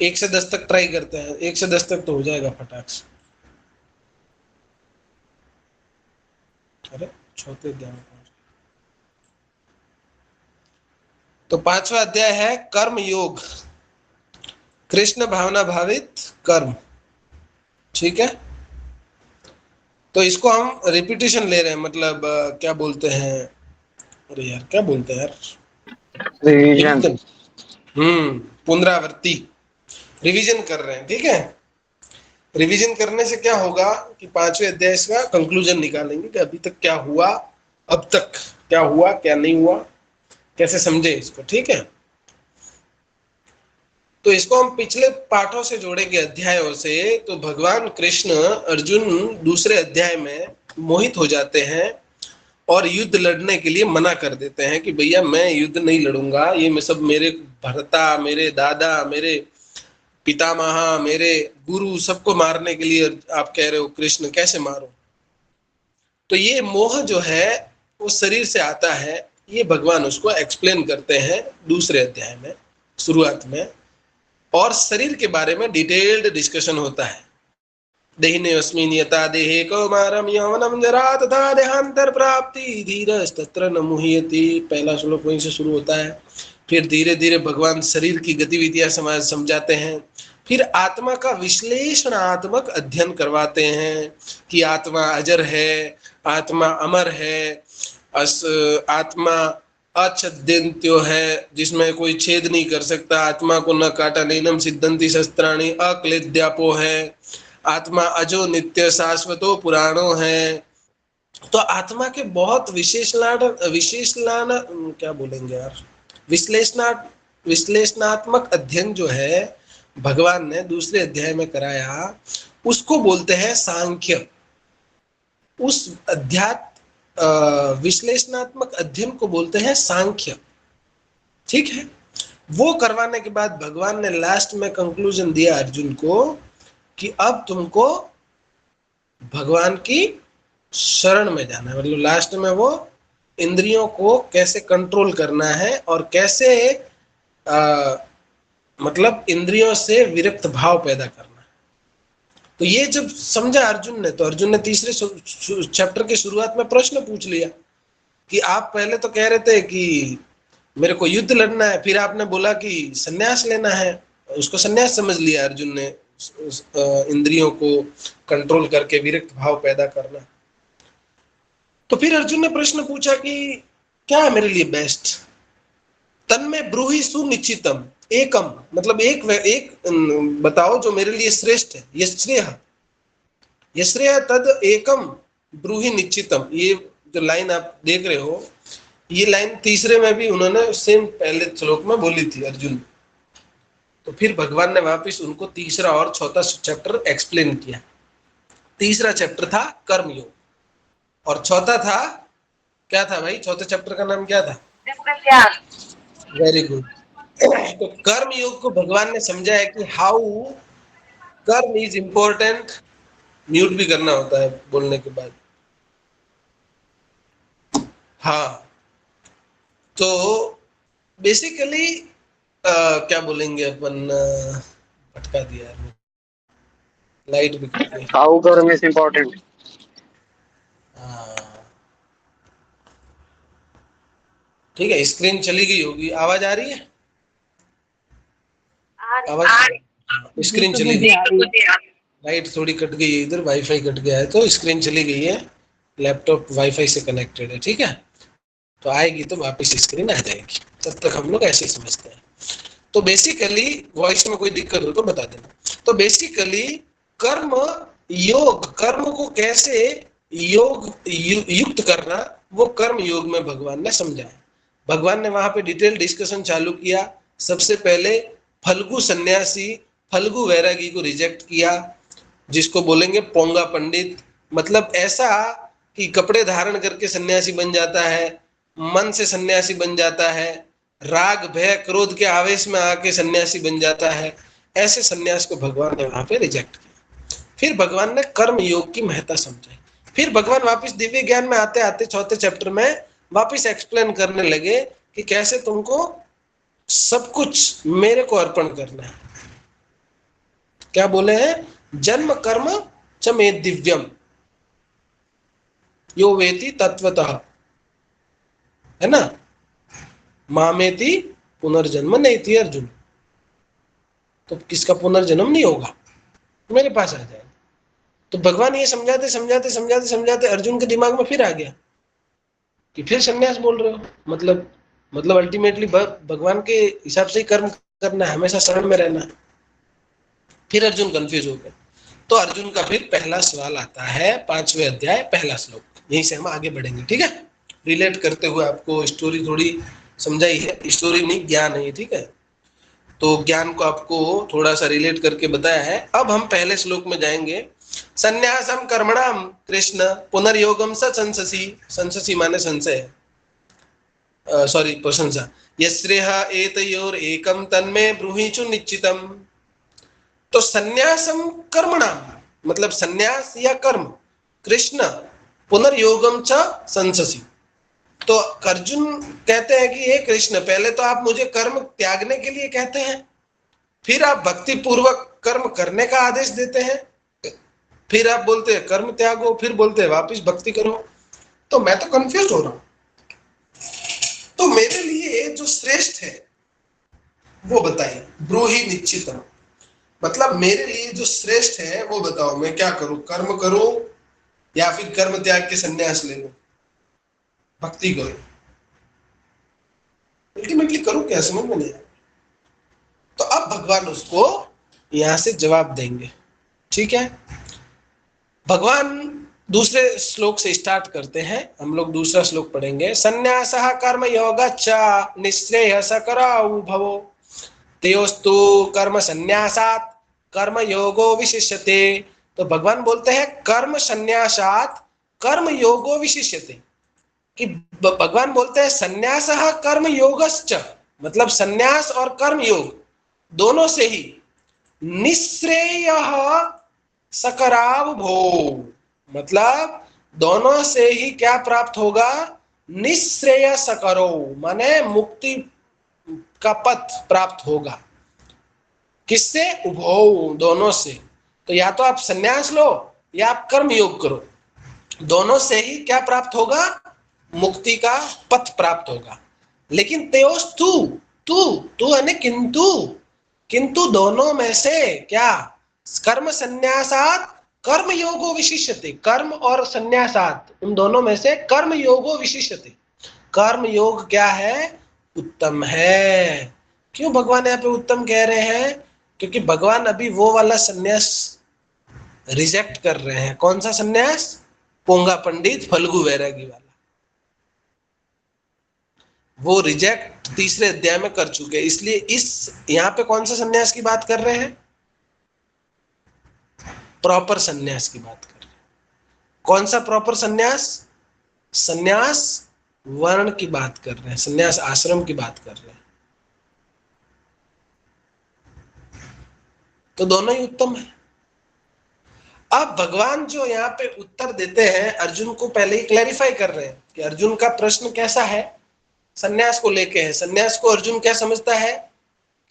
1 से 10 तक ट्राई करते हैं, 1 से 10 तक तो हो जाएगा फटाक से। अरे चौथे अध्याय में पहुंच गए। तो 5वां अध्याय है कर्म योग, कृष्ण भावना भावित कर्म। ठीक है, तो इसको हम रिपीटिशन ले रहे हैं, मतलब क्या बोलते हैं, अरे यार क्या बोलते हैं यार, रिवीजन। पुनरावृत्ति, रिवीजन कर रहे हैं। ठीक है, रिवीजन करने से क्या होगा कि 5वें अध्याय का कंक्लूजन निकालेंगे कि अभी तक क्या हुआ, अब तक क्या हुआ क्या नहीं हुआ, कैसे समझे इसको। ठीक है, तो इसको हम पिछले पाठों से जोड़ेंगे, अध्यायों से। तो भगवान कृष्ण अर्जुन दूसरे अध्याय में मोहित हो जाते हैं और युद्ध लड़ने के लिए मना कर देते हैं कि भैया मैं युद्ध नहीं लड़ूंगा, ये मैं सब मेरे भर्ता, मेरे दादा, मेरे पितामह, मेरे गुरु सबको मारने के लिए आप कह रहे हो कृष्ण, कैसे मारो। तो ये मोह जो है वो शरीर से आता है, ये भगवान उसको एक्सप्लेन करते हैं दूसरे अध्याय में शुरुआत में, और शरीर के बारे में डिटेल्ड डिस्कशन होता है। देहिनेऽस्मिन् यथा देहे कौमारं यौवनं जरा तथा देहांतर प्राप्ति धीरस्तत्र न मुह्यति, पहला श्लोक वहीं से शुरू होता है। फिर धीरे धीरे भगवान शरीर की गतिविधियां समझाते हैं, फिर आत्मा का विश्लेषणात्मक अध्ययन करवाते हैं कि आत्मा अजर है, आत्मा अमर है, आत्मा अछेद्यन्त्यो है, जिसमें कोई छेद नहीं कर सकता, आत्मा को न काटा नैनम सिद्धंति शस्त्राणि, अक्लेद्यापो है, आत्मा अजो नित्य शाश्वतो पुराणो है। तो आत्मा के बहुत विशेषण क्या बोलेंगे यार, विश्लेषणात्मक अध्ययन जो है भगवान ने दूसरे अध्याय में कराया, उसको बोलते हैं सांख्य। उस विश्लेषणात्मक अध्ययन को बोलते हैं सांख्य। ठीक है, वो करवाने के बाद भगवान ने लास्ट में कंक्लूजन दिया अर्जुन को कि अब तुमको भगवान की शरण में जाना है। मतलब लास्ट में वो इंद्रियों को कैसे कंट्रोल करना है और कैसे मतलब इंद्रियों से विरक्त भाव पैदा करना है। तो ये जब समझा अर्जुन ने, तो अर्जुन ने तीसरे चैप्टर की शुरुआत में प्रश्न पूछ लिया कि आप पहले तो कह रहे थे कि मेरे को युद्ध लड़ना है, फिर आपने बोला कि संन्यास लेना है। उसको संन्यास समझ लिया अर्जुन ने, इंद्रियों को कंट्रोल करके विरक्त भाव पैदा करना। तो फिर अर्जुन ने प्रश्न पूछा कि क्या है मेरे लिए बेस्ट, तन्मे ब्रूहि सुनिश्चितम एकम, मतलब एक बताओ जो मेरे लिए श्रेष्ठ है, यश्रेय तद एकम ब्रूहि निश्चितम। ये जो लाइन आप देख रहे हो, ये लाइन तीसरे में भी उन्होंने सेम पहले श्लोक में बोली थी अर्जुन। तो फिर भगवान ने वापस उनको तीसरा और चौथा चैप्टर एक्सप्लेन किया। तीसरा चैप्टर था कर्मयोग और चौथा था, क्या था भाई, चौथे चैप्टर का नाम क्या था? Very good. तो कर्म योग को भगवान ने समझाया कि हाउ कर्म इज इंपॉर्टेंट। म्यूट भी करना होता है बोलने के बाद। हाँ, तो बेसिकली क्या बोलेंगे अपन, भटका दिया यार, लाइट भी कट गई। हाउ कर्म इज इम्पोर्टेंट। ठीक है, स्क्रीन चली गई होगी, आवाज आ रही है? आवाज, स्क्रीन चली गई, लाइट थोड़ी कट गई है इधर, वाईफाई कट गया है तो स्क्रीन चली गई है। लैपटॉप वाईफाई से कनेक्टेड है। ठीक है, तो आएगी तो वापस स्क्रीन आ जाएगी, तब तक हम लोग ऐसे ही समझते हैं। तो बेसिकली वॉइस में कोई दिक्कत हो तो बता देना। तो बेसिकली कर्म योग, कर्म को कैसे युक्त करना, वो कर्म योग में भगवान ने समझाया। भगवान ने वहां पे डिटेल डिस्कशन चालू किया। सबसे पहले फल्गु सन्यासी, फल्गु वैरागी को रिजेक्ट किया, जिसको बोलेंगे पोंगा पंडित। मतलब ऐसा कि कपड़े धारण करके सन्यासी बन जाता है, मन से सन्यासी बन जाता है, राग भय क्रोध के आवेश में आके सन्यासी बन जाता है, ऐसे सन्यास को भगवान ने वहां पे रिजेक्ट किया। फिर भगवान ने कर्म योग की महत्ता समझाई। फिर भगवान वापस दिव्य ज्ञान में आते आते चौथे चैप्टर में वापस एक्सप्लेन करने लगे कि कैसे तुमको सब कुछ मेरे को अर्पण करना है। क्या बोले हैं? जन्म कर्म च मे दिव्यम यो वेति तत्वतः, है ना। मामेति पुनर्जन्म नहीं अर्जुन, तो किसका पुनर्जन्म नहीं होगा, मेरे पास आ जाएगा। तो भगवान ये समझाते समझाते समझाते समझाते अर्जुन के दिमाग में फिर आ गया कि फिर संन्यास बोल रहे हो, मतलब अल्टीमेटली भगवान के हिसाब से ही कर्म करना है, हमेशा शरण में रहना। फिर अर्जुन कंफ्यूज हो गए। तो अर्जुन का फिर पहला सवाल आता है 5वें अध्याय पहला श्लोक, यहीं से हम आगे बढ़ेंगे, ठीक है। रिलेट करते हुए आपको स्टोरी थोड़ी समझाई है, स्टोरी नहीं ज्ञान है, ठीक है। तो ज्ञान को आपको थोड़ा सा रिलेट करके बताया है। अब हम पहले श्लोक में जाएंगे। संन्यासम कर्मणाम कृष्ण पुनर्योगम स संससी, संससी माने संशय, सॉरी प्रशंसा। यस्रेह एतयोर एकम तन्मे ब्रूहीचु निश्चितम। तो संन्यासम कर्मणाम मतलब संन्यास या कर्म, कृष्ण पुनर्योगम च संससी। तो अर्जुन कहते हैं कि हे कृष्ण, पहले तो आप मुझे कर्म त्यागने के लिए कहते हैं, फिर आप भक्ति पूर्वक कर्म करने का आदेश देते हैं, फिर आप बोलते हैं कर्म त्यागो, फिर बोलते हैं वापस भक्ति करो। तो मैं तो कंफ्यूज हो रहा हूं। तो मेरे लिए जो श्रेष्ठ है वो बताइए, ब्रूहि निश्चितम, मतलब मेरे लिए जो श्रेष्ठ है वो बताओ, मैं क्या करूं, कर्म करूं या फिर कर्म त्याग के संन्यास ले लूं, भक्ति करूं, अल्टीमेटली करूं क्या, समझ में नहीं आया। तो अब भगवान उसको यहां से जवाब देंगे, ठीक है। भगवान दूसरे श्लोक से स्टार्ट करते हैं, हम लोग दूसरा श्लोक पढ़ेंगे। संन्यासः कर्म योगच्च निःश्रेयसकरौ भवो तयोस्तु कर्म संन्यासात् कर्म योगो विशिष्यते। तो भगवान बोलते हैं कर्म संन्यासात् कर्म योगो विशिष्यते, कि भगवान बोलते हैं संन्यासः कर्म योगश्च, मतलब संन्यास और कर्म योग दोनों से ही निःश्रेयः सकराव भो, मतलब दोनों से ही क्या प्राप्त होगा, निःश्रेय सकरो माने मुक्ति का पथ प्राप्त होगा। किससे? उभो, दोनों से। तो या तो आप संन्यास लो या आप कर्म योग करो, दोनों से ही क्या प्राप्त होगा, मुक्ति का पथ प्राप्त होगा। लेकिन तेयोस्तु, तू है किंतु, किंतु दोनों में से क्या, कर्म संन्यासात कर्म योगो विशिष्यते, कर्म और संन्यासात उन दोनों में से कर्म योगो विशिष्यते, कर्म योग क्या है, उत्तम है। क्यों भगवान यहाँ पे उत्तम कह रहे हैं, क्योंकि भगवान अभी वो वाला संन्यास रिजेक्ट कर रहे हैं। कौन सा संन्यास? पोंगा पंडित फल्गु वैरागी वाला, वो रिजेक्ट तीसरे अध्याय में कर चुके हैं। इसलिए इस यहाँ पे कौन सा संन्यास की बात कर रहे हैं, प्रॉपर संन्यास की बात कर रहे हैं। कौन सा प्रॉपर संन्यास? संन्यास वर्ण की बात कर रहे हैं, संन्यास आश्रम की बात कर रहे हैं। तो दोनों ही उत्तम है। अब भगवान जो यहाँ पे उत्तर देते हैं अर्जुन को, पहले ही क्लैरिफाई कर रहे हैं कि अर्जुन का प्रश्न कैसा है, संन्यास को लेके है। संन्यास को अर्जुन क्या समझता है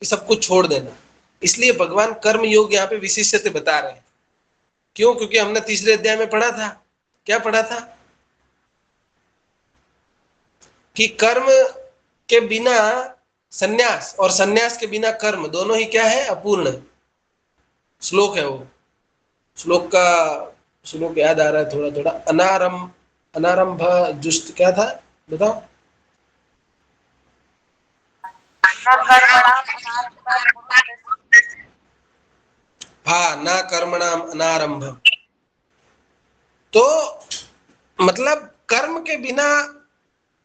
कि सब कुछ छोड़ देना, इसलिए भगवान कर्म योग यहाँ पे विशिष्ट बता रहे हैं। क्यों? क्योंकि हमने तीसरे अध्याय में पढ़ा था, क्या पढ़ा था, कि कर्म के बिना संन्यास और संन्यास के बिना कर्म दोनों ही क्या है, अपूर्ण। श्लोक है वो, श्लोक याद आ रहा है थोड़ा थोड़ा। अनारंभ जुष्ट क्या था बताओ? हाँ, ना कर्मणाम अनारंभ। तो मतलब कर्म के बिना,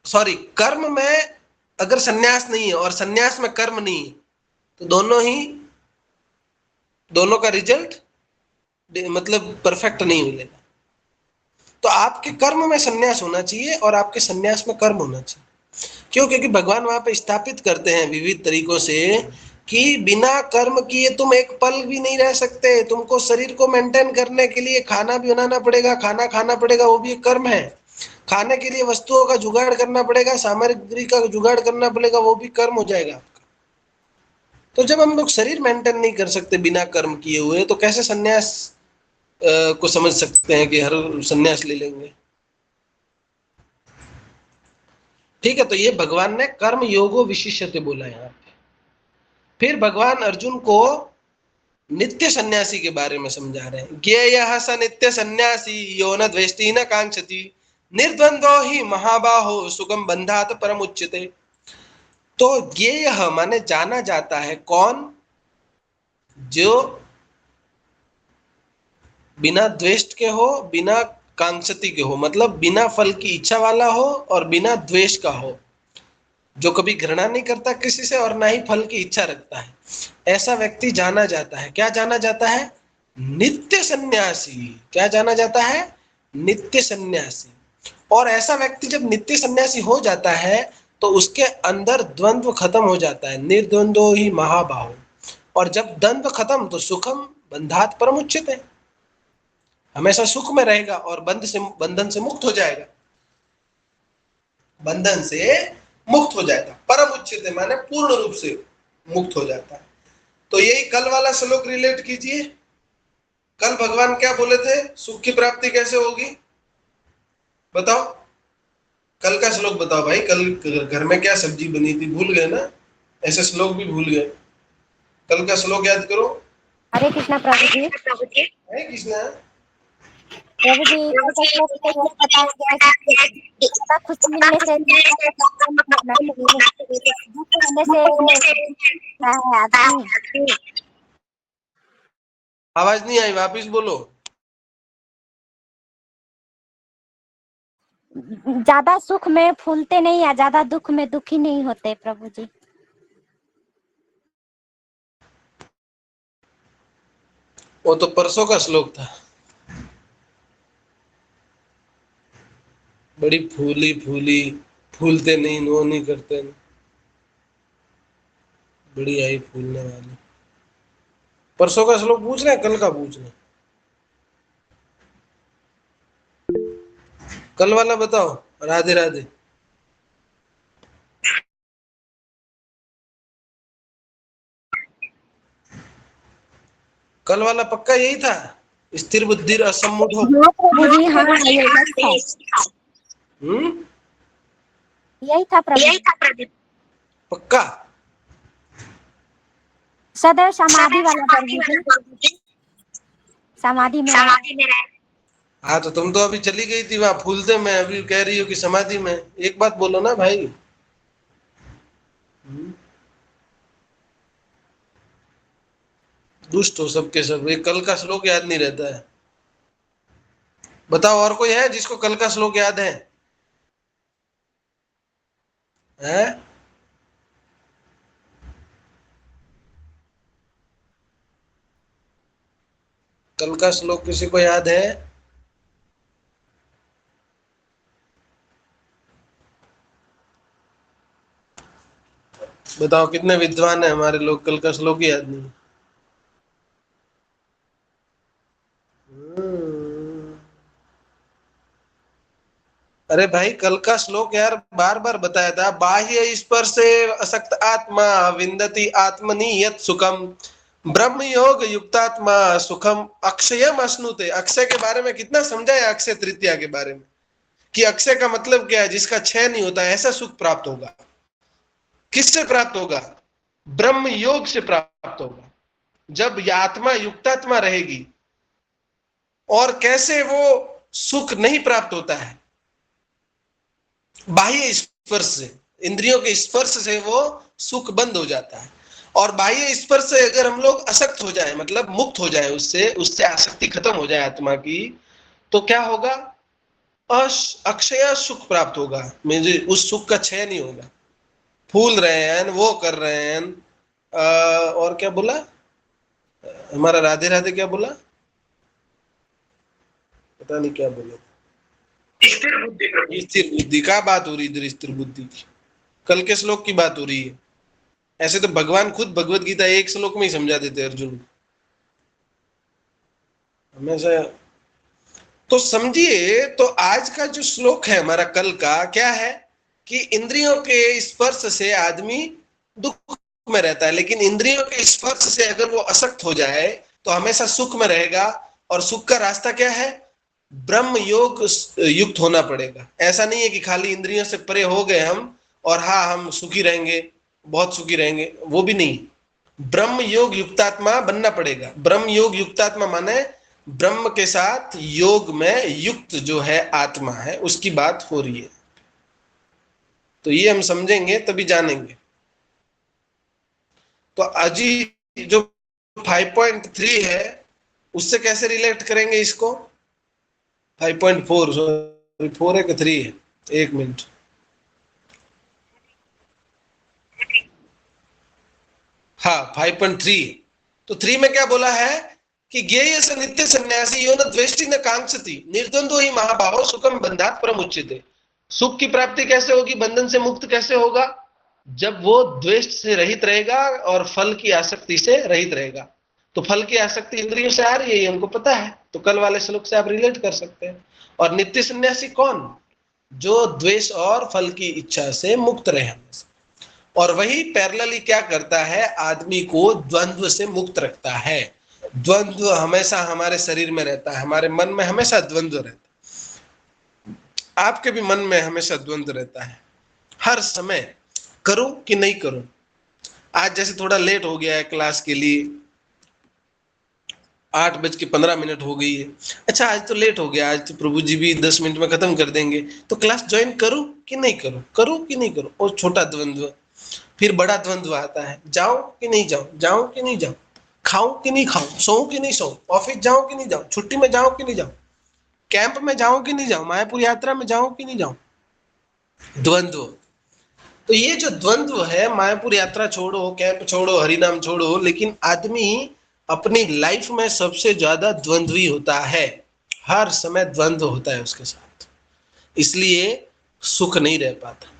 सॉरी, कर्म में अगर संन्यास नहीं है और संन्यास में कर्म नहीं है तो दोनों का रिजल्ट मतलब परफेक्ट नहीं मिलेगा। तो आपके कर्म में संन्यास होना चाहिए और आपके संन्यास में कर्म होना चाहिए। क्यों? क्योंकि भगवान वहां पे स्थापित करते हैं विविध तरीकों से कि बिना कर्म किए तुम एक पल भी नहीं रह सकते। तुमको शरीर को मेंटेन करने के लिए खाना भी बनाना पड़ेगा, खाना खाना पड़ेगा, वो भी एक कर्म है। खाने के लिए वस्तुओं का जुगाड़ करना पड़ेगा, सामग्री का जुगाड़ करना पड़ेगा, वो भी कर्म हो जाएगा आपका। तो जब हम लोग शरीर मेंटेन नहीं कर सकते बिना कर्म किए हुए, तो कैसे सन्यास को समझ सकते हैं कि हर सन्यास ले लेंगे? ठीक है, तो ये भगवान ने कर्म योगो विशिष्यते बोला यहाँ पे। फिर भगवान अर्जुन को नित्य सन्यासी के बारे में समझा रहे हैं। ज्ञेयः स नित्य सन्यासी यो न द्वेष्टि न कांक्षति निर्द्वंद्वो हि महाबाहो सुखम बंधात परम उच्यते। तो ज्ञेयः माने जाना जाता है, कौन? जो बिना द्वेष के हो, बिना कांक्षति के हो, मतलब बिना फल की इच्छा वाला हो और बिना द्वेष का हो, जो कभी घृणा नहीं करता किसी से और ना ही फल की इच्छा रखता है, ऐसा व्यक्ति जाना जाता है। क्या जाना जाता है? नित्य सन्यासी। क्या जाना जाता है? नित्य सन्यासी। और ऐसा व्यक्ति जब नित्य सन्यासी हो जाता है तो उसके अंदर द्वंद्व खत्म हो जाता है। निर्द्वंद्वो ही महाबाहो। और जब द्वंद्व खत्म तो सुखम बंधात परम उच्यते, हमेशा सुख में रहेगा और बंधन से मुक्त हो जाएगा। बंधन से मुक्त हो जाएगा। परम उच्चते माने पूर्ण रूप से मुक्त हो जाता है। तो यही कल वाला श्लोक रिलेट कीजिए। कल भगवान क्या बोले थे? सुख की प्राप्ति कैसे होगी? बताओ, कल का श्लोक बताओ भाई। कल घर में क्या सब्जी बनी थी, भूल गए ना? ऐसे श्लोक भी भूल गए। कल का श्लोक याद करो। हरे कृष्णा प्रभु जी। हरे कृष्णा प्रभु जी, कल का श्लोक में ये बताया गया है कि ज्यादा खुशी मिलने से मतलब नहीं, दुख होने से है आदमी। आवाज नहीं आई, वापिस बोलो। ज्यादा सुख में फूलते नहीं या ज्यादा दुख में दुखी नहीं होते प्रभु जी। वो तो परसों का श्लोक था। बड़ी फूली फूली, फूलते नहीं, नो नहीं करते, बड़ी आई फूलने वाली। परसों का श्लोक पूछ रहे हैं, कल का पूछ रहे हैं? कल वाला बताओ। राधे राधे। कल वाला पक्का यही था, स्थिर बुद्धि असम्मुढ़ हो। हाँ प्रभु जी, हाँ यही था। यही था प्रभु। पक्का? सदैव समाधि वाला प्रभु जी, समाधि में रहे। हाँ, तो तुम तो अभी चली गई थी वहां फूलते में, अभी कह रही हो कि समाधि में। एक बात बोलो ना भाई। दुष्ट हो सबके सब। एक कल का श्लोक याद नहीं रहता है। बताओ, और कोई है जिसको कल का श्लोक याद है? हैं? कल का श्लोक किसी को याद है? बताओ, कितने विद्वान है हमारे लोग, कल का श्लोक ही याद नहीं। अरे भाई, कल का श्लोक यार बार बार बताया था। बाह्य स्पर्श से असक्त आत्मा विंदति आत्मनि यत् सुखम ब्रह्म योग युक्तात्मा सुखम अक्षयम अश्नुते। अक्षय के बारे में कितना समझाया, अक्षय तृतीया के बारे में, कि अक्षय का मतलब क्या है? जिसका क्षय नहीं होता, ऐसा सुख प्राप्त होगा। किससे प्राप्त होगा? ब्रह्म योग से प्राप्त होगा, जब यह आत्मा युक्तात्मा रहेगी। और कैसे वो सुख नहीं प्राप्त होता है? बाह्य स्पर्श से, इंद्रियों के स्पर्श से वो सुख बंद हो जाता है। और बाह्य स्पर्श से अगर हम लोग असक्त हो जाए, मतलब मुक्त हो जाए, उससे आसक्ति खत्म हो जाए आत्मा की, तो क्या होगा? अक्षय सुख प्राप्त होगा। मुझे उस सुख का क्षय नहीं होगा। फूल रहे हैं, वो कर रहे हैं। और क्या बोला हमारा राधे राधे? क्या बोला? पता नहीं क्या बोला। स्थिर बुद्धि का बात हो रही इधर, स्थिर बुद्धि की। कल के श्लोक की बात हो रही है। ऐसे तो भगवान खुद भगवत गीता एक श्लोक में ही समझा देते अर्जुन को हमेशा। तो समझिए, तो आज का जो श्लोक है हमारा कल का, क्या है? कि इंद्रियों के स्पर्श से आदमी दुख में रहता है, लेकिन इंद्रियों के स्पर्श से अगर वो असक्त हो जाए तो हमेशा सुख में रहेगा। और सुख का रास्ता क्या है? ब्रह्म योग युक्त होना पड़ेगा। ऐसा नहीं है कि खाली इंद्रियों से परे हो गए हम और हाँ हम सुखी रहेंगे, बहुत सुखी रहेंगे, वो भी नहीं। ब्रह्म योग युक्तात्मा बनना पड़ेगा। ब्रह्म योग युक्तात्मा माने ब्रह्म के साथ योग में युक्त जो है आत्मा है, उसकी बात हो रही है। तो ये हम समझेंगे तभी जानेंगे। तो अजी जो 5.3 है उससे कैसे रिलेट करेंगे इसको? 5.4, सॉरी 4 है कि 3 है, एक मिनट। हाँ 5.3। तो 3 में क्या बोला है कि ज्ञेय स नित्य सन्यासी यो न द्वेष्टि न कांक्षति निर्द्वंद्व ही महाभाव सुखम बंधात परमुच्यते। सुख की प्राप्ति कैसे होगी, बंधन से मुक्त कैसे होगा? जब वो द्वेष से रहित रहेगा और फल की आसक्ति से रहित रहेगा। तो फल की आसक्ति इंद्रियों से आ रही है, ये हमको पता है, तो कल वाले श्लोक से आप रिलेट कर सकते हैं। और नित्य सन्यासी कौन? जो द्वेष और फल की इच्छा से मुक्त रहे। और वही पैरेलली क्या करता है, आदमी को द्वंद्व से मुक्त रखता है। द्वंद्व हमेशा हमारे शरीर में रहता है, हमारे मन में हमेशा द्वंद्व रहता है, आपके भी मन में हमेशा द्वंद्व रहता है हर समय, करूं कि नहीं करूं। आज जैसे थोड़ा लेट हो गया है क्लास के लिए, 8:15 हो गई है। अच्छा आज तो लेट हो गया, आज तो प्रभु जी भी 10 मिनट में खत्म कर देंगे, तो क्लास ज्वाइन करूं कि नहीं करूं, करूं कि नहीं करूं। और छोटा द्वंद्व, फिर बड़ा द्वंद्व आता है, जाऊं कि नहीं जाऊं, जाऊं कि नहीं जाऊं, खाऊं कि नहीं खाऊं, सोऊं कि नहीं सोऊं, ऑफिस जाऊं कि नहीं जाऊं, छुट्टी में जाऊं कि नहीं जाऊं, कैंप में जाऊं कि नहीं जाऊं, मायापुर यात्रा में जाऊं कि नहीं जाऊं। द्वंद्व। तो ये जो द्वंद्व है, मायापुर यात्रा छोड़ो, कैंप छोड़ो, हरिनाम छोड़ो, लेकिन आदमी अपनी लाइफ में सबसे ज्यादा द्वंद्वी होता है। हर समय द्वंद्व होता है उसके साथ, इसलिए सुख नहीं रह पाता।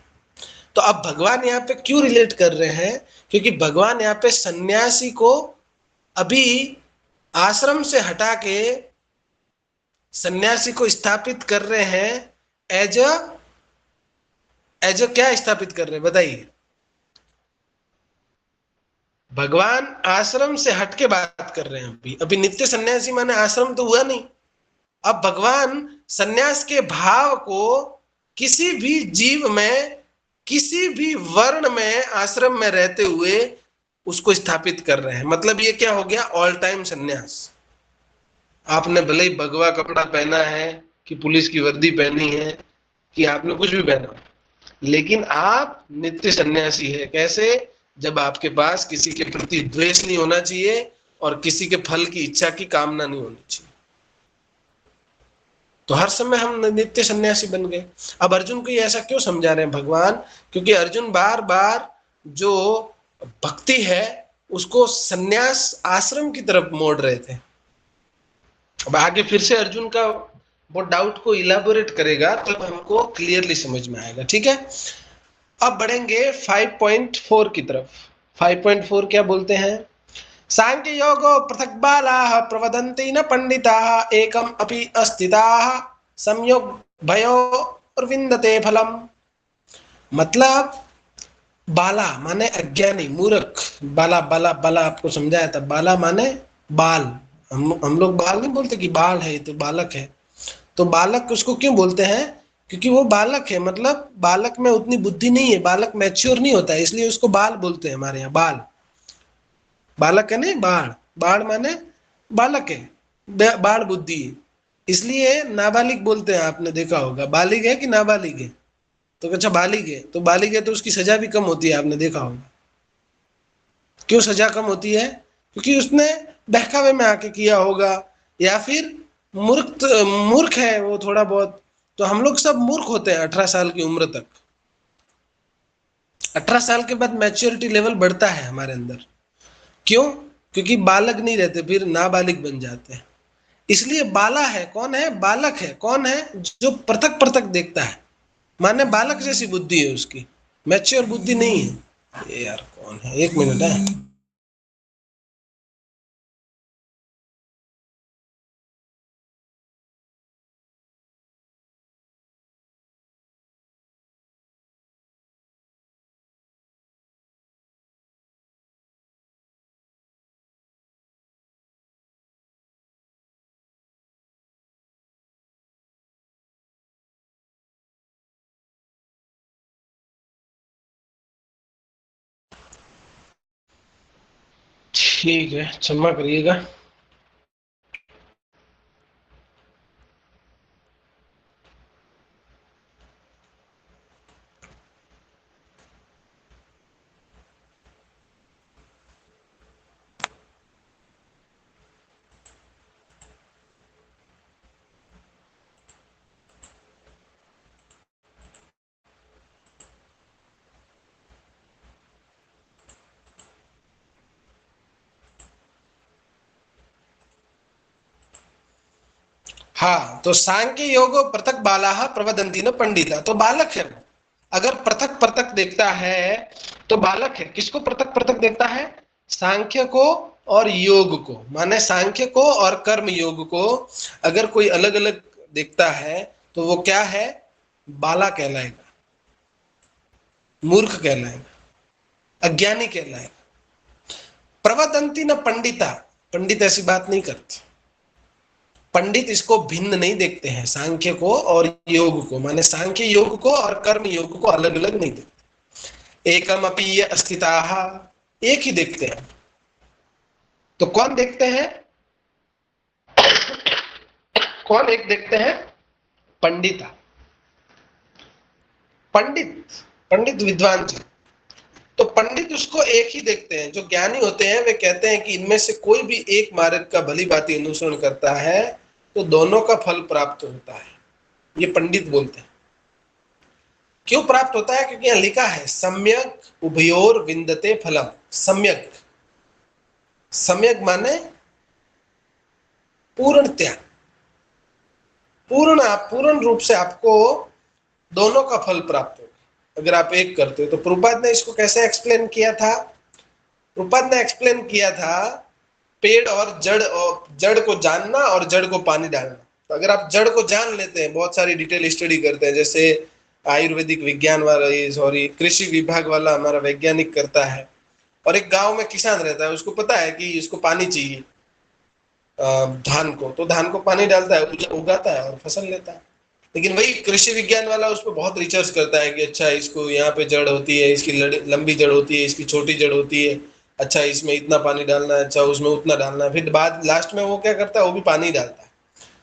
तो अब भगवान यहाँ पे क्यों रिलेट कर रहे हैं? क्योंकि भगवान यहाँ पे सन्यासी को अभी आश्रम से हटा के सन्यासी को स्थापित कर रहे हैं एज अ क्या स्थापित कर रहे हैं बताइए? भगवान आश्रम से हट के बात कर रहे हैं। अभी अभी नित्य सन्यासी माने आश्रम तो हुआ नहीं। अब भगवान सन्यास के भाव को किसी भी जीव में, किसी भी वर्ण में, आश्रम में रहते हुए उसको स्थापित कर रहे हैं। मतलब ये क्या हो गया? ऑल टाइम सन्यास। आपने भले ही भगवा कपड़ा पहना है, कि पुलिस की वर्दी पहनी है, कि आपने कुछ भी पहना, लेकिन आप नित्य सन्यासी है। कैसे? जब आपके पास किसी के प्रति द्वेष नहीं होना चाहिए और किसी के फल की इच्छा की कामना नहीं होनी चाहिए। तो हर समय हम नित्य सन्यासी बन गए। अब अर्जुन को ये ऐसा क्यों समझा रहे हैं भगवान? क्योंकि अर्जुन बार बार जो भक्ति है उसको सन्यास आश्रम की तरफ मोड़ रहे थे। अब आगे फिर से अर्जुन का वो डाउट को इलाबोरेट करेगा, तब हमको क्लियरली समझ में आएगा। ठीक है, अब बढ़ेंगे 5.4 की तरफ। 5.4 क्या बोलते हैं? सांख्य योगो पृथक बालाः प्रवदन्ति न पंडिताः एकम अपि अस्थिताः संयोग भयो और विन्दते फलम। मतलब बाला माने अज्ञानी, मूर्ख। बाला बाला बाला आपको समझाया था, बाला माने बाल। हम लोग बाल नहीं बोलते कि बाल है, तो बालक है। तो बालक उसको क्यों बोलते हैं? क्योंकि वो बालक है, मतलब बालक में उतनी बुद्धि नहीं है, बालक मैच्योर नहीं होता है, इसलिए उसको बाल बोलते हैं हमारे यहाँ। बाल, बालक है नहीं, बाढ़, बाढ़ माने बालक है, बाढ़ बुद्धि है, इसलिए नाबालिग बोलते हैं। आपने देखा होगा, बालिग है कि नाबालिग है? तो अच्छा बालिग है, तो बालिग है तो उसकी सजा भी कम होती है, आपने देखा होगा। क्यों सजा कम होती है? क्योंकि उसने बहकावे में आके किया होगा, या फिर मूर्ख, मूर्ख है वो थोड़ा बहुत। तो हम लोग सब मूर्ख होते हैं 18 साल की उम्र तक। 18 साल के बाद मैच्योरिटी लेवल बढ़ता है हमारे अंदर। क्यों? क्योंकि बालक नहीं रहते, फिर नाबालिग बन जाते हैं। इसलिए बाला है, कौन है? बालक है। कौन है? जो पृथक पृथक देखता है, माने बालक जैसी बुद्धि है उसकी, मैच्योर बुद्धि नहीं है। ये यार कौन है, एक मिनट है। ठीक है, क्षमा करिएगा। हाँ, तो सांख्य योग पृथक बालाह प्रवदंती न पंडिता, तो बालक है वो। अगर पृथक पृथक देखता है तो बालक है। किसको पृथक पृथक देखता है? सांख्य को और योग को, माने सांख्य को और कर्म योग को अगर कोई अलग अलग देखता है तो वो क्या है? बाला कहलाएगा, मूर्ख कहलाएगा, अज्ञानी कहलाएगा। प्रवदंती न पंडिता, पंडित ऐसी बात नहीं करते। पंडित इसको भिन्न नहीं देखते हैं, सांख्य को और योग को, माने सांख्य योग को और कर्म योग को अलग अलग नहीं देखते। एकम अपि अस्थिताः, एक ही देखते हैं। तो कौन देखते हैं? कौन एक देखते हैं? पंडिता, पंडित, पंडित विद्वान जी। तो पंडित उसको एक ही देखते हैं। जो ज्ञानी होते हैं वे कहते हैं कि इनमें से कोई भी एक मार्ग का भली भांति अनुसरण करता है तो दोनों का फल प्राप्त होता है। ये पंडित बोलते हैं। क्यों प्राप्त होता है? क्योंकि यहां लिखा है सम्यक उभयोर विंदते फलम। सम्यक, सम्यक माने पूर्णतया, पूर्ण रूप से आपको दोनों का फल प्राप्त होगा अगर आप एक करते हो। तो प्रभुपाद ने इसको कैसे एक्सप्लेन किया था? प्रभुपाद ने एक्सप्लेन किया था पेड़ और जड़ को जानना और जड़ को पानी डालना। तो अगर आप जड़ को जान लेते हैं, बहुत सारी डिटेल स्टडी करते हैं, जैसे आयुर्वेदिक विज्ञान वाला सॉरी कृषि विभाग वाला हमारा वैज्ञानिक करता है, और एक गांव में किसान रहता है, उसको पता है कि इसको पानी चाहिए धान को, तो धान को पानी डालता है, उगाता है और फसल लेता है। लेकिन वही कृषि विज्ञान वाला उस पर बहुत रिसर्च करता है कि अच्छा इसको यहाँ पे जड़ होती है, इसकी लंबी जड़ होती है, इसकी छोटी जड़ होती है, अच्छा इसमें इतना पानी डालना है, अच्छा उसमें उतना डालना है, फिर बाद लास्ट में वो क्या करता है? वो भी पानी डालता है।